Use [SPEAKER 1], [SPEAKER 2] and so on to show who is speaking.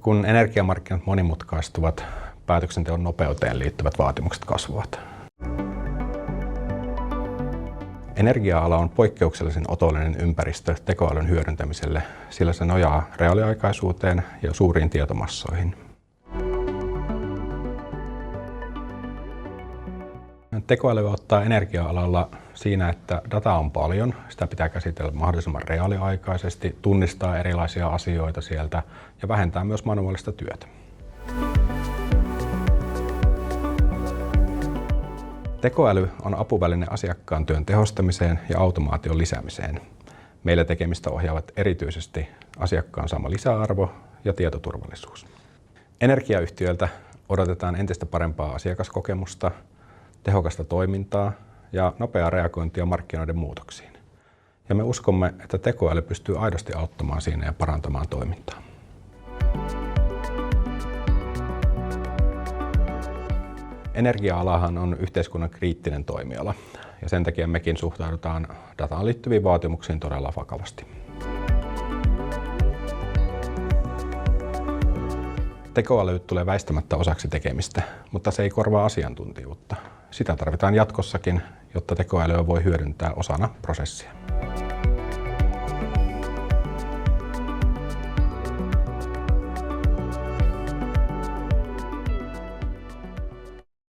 [SPEAKER 1] Kun energiamarkkinat monimutkaistuvat, päätöksenteon nopeuteen liittyvät vaatimukset kasvavat. Energia-ala on poikkeuksellisen otollinen ympäristö tekoälyn hyödyntämiselle, sillä se nojaa reaaliaikaisuuteen ja suuriin tietomassoihin. Tekoäly auttaa energia-alalla siinä, että dataa on paljon, sitä pitää käsitellä mahdollisimman reaaliaikaisesti, tunnistaa erilaisia asioita sieltä ja vähentää myös manuaalista työtä. Tekoäly on apuväline asiakkaan työn tehostamiseen ja automaation lisäämiseen. Meillä tekemistä ohjaavat erityisesti asiakkaan saama lisäarvo ja tietoturvallisuus. Energiayhtiöiltä odotetaan entistä parempaa asiakaskokemusta, tehokasta toimintaa ja nopeaa reagointia markkinoiden muutoksiin. Ja me uskomme, että tekoäly pystyy aidosti auttamaan siinä ja parantamaan toimintaa. Energia-alahan on yhteiskunnan kriittinen toimiala ja sen takia mekin suhtaudutaan dataan liittyviin vaatimuksiin todella vakavasti. Tekoäly tulee väistämättä osaksi tekemistä, mutta se ei korvaa asiantuntijuutta. Sitä tarvitaan jatkossakin, jotta tekoälyä voi hyödyntää osana prosessia.